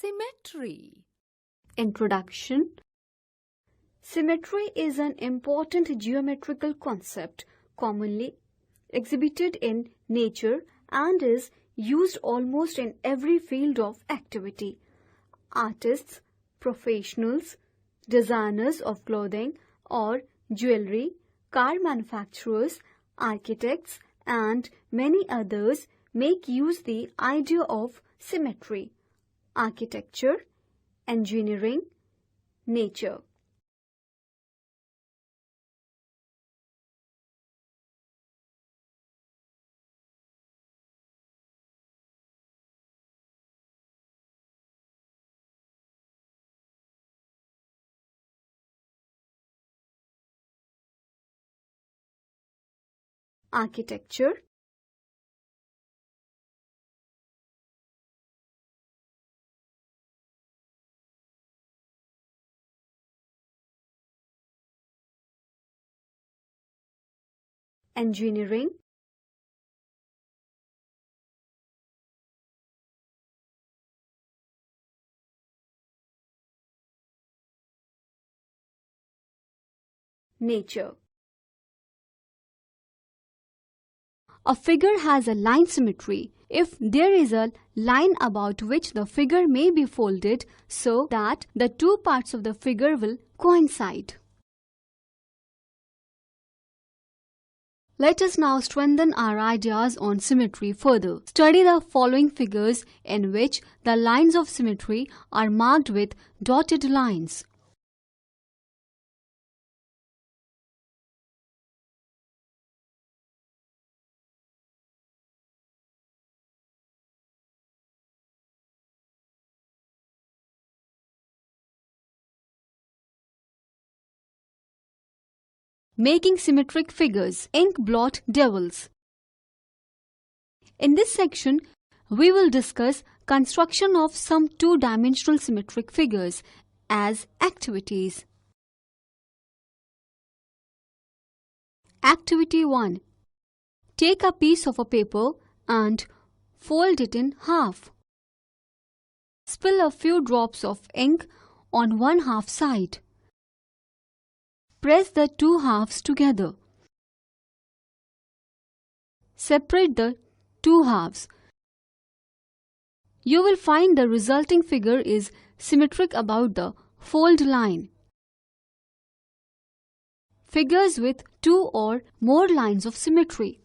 Symmetry. Introduction. Symmetry is an important geometrical concept commonly exhibited in nature and is used almost in every field of activity. Artists, professionals, designers of clothing or jewelry, car manufacturers, architects, and many others make use the idea of symmetry. Architecture, engineering, nature. Architecture, engineering, nature. A figure has a line symmetry if there is a line about which the figure may be folded so that the two parts of the figure will coincide. Let us now strengthen our ideas on symmetry further. Study the following figures in which the lines of symmetry are marked with dotted lines. Making symmetric figures, ink blot devils. In this section, we will discuss construction of some two-dimensional symmetric figures as activities. Activity 1. Take a piece of a paper and fold it in half. Spill a few drops of ink on one half side. Press the two halves together. Separate the two halves. You will find the resulting figure is symmetric about the fold line. Figures with two or more lines of symmetry.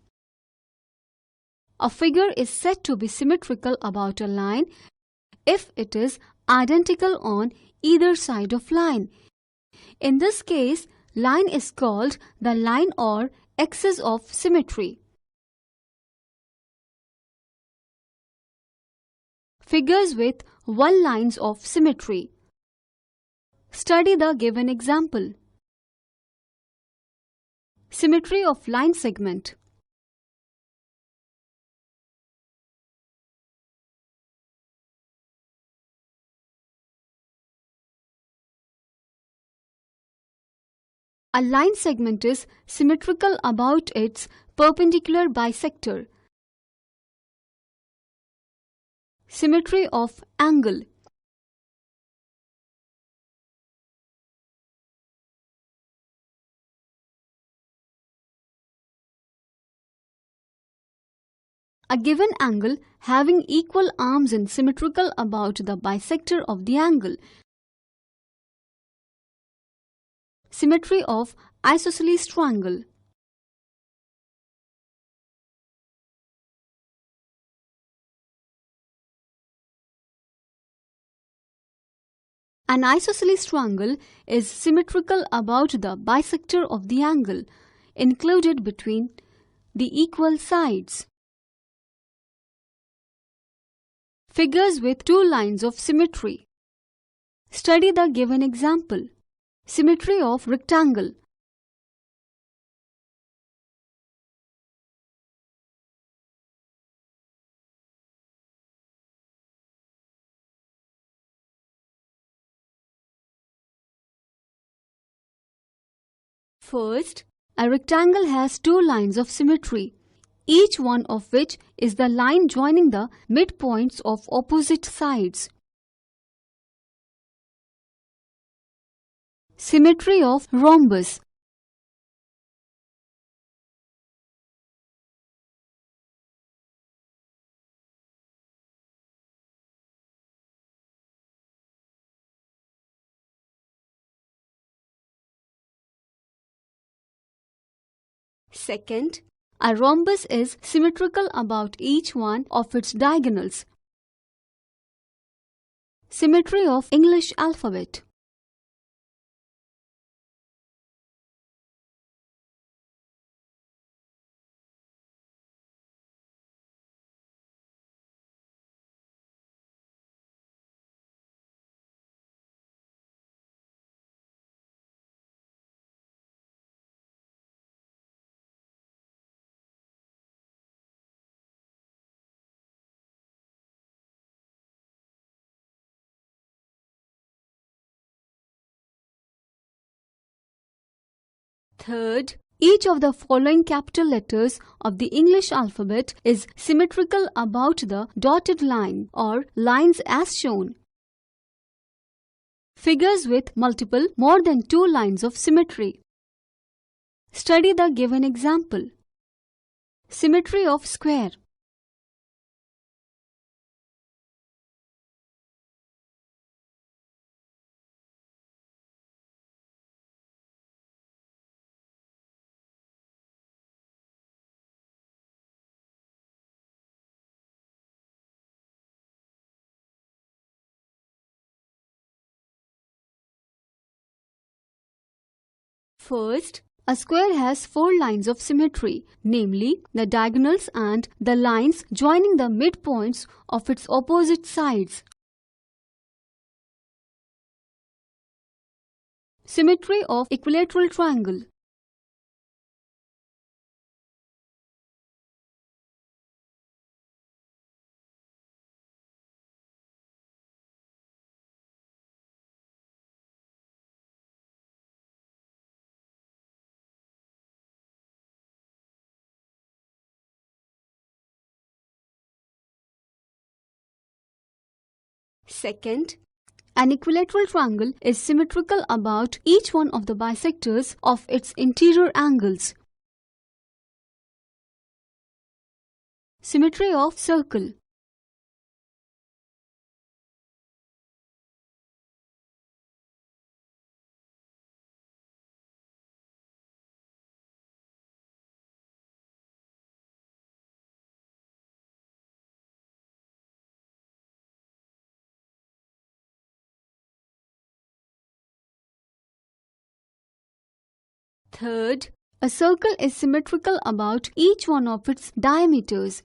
A figure is said to be symmetrical about a line if it is identical on either side of line. In this case, line is called the line or axis of symmetry. Figures with one lines of symmetry. Study the given example. Symmetry of line segment. A line segment is symmetrical about its perpendicular bisector. Symmetry of angle. A given angle having equal arms is symmetrical about the bisector of the angle. Symmetry of isosceles triangle. An isosceles triangle is symmetrical about the bisector of the angle included between the equal sides. Figures with two lines of symmetry. Study the given example. Symmetry of rectangle. First, a rectangle has two lines of symmetry, each one of which is the line joining the midpoints of opposite sides. Symmetry of rhombus. Second, a rhombus is symmetrical about each one of its diagonals. Symmetry of English alphabet. Third, each of the following capital letters of the English alphabet is symmetrical about the dotted line or lines as shown. Figures with multiple more than 2 lines of symmetry. Study the given example. Symmetry of square. First, a square has 4 lines of symmetry, namely the diagonals and the lines joining the midpoints of its opposite sides. Symmetry of equilateral triangle. Second, an equilateral triangle is symmetrical about each one of the bisectors of its interior angles. Symmetry of circle. Third, a circle is symmetrical about each one of its diameters.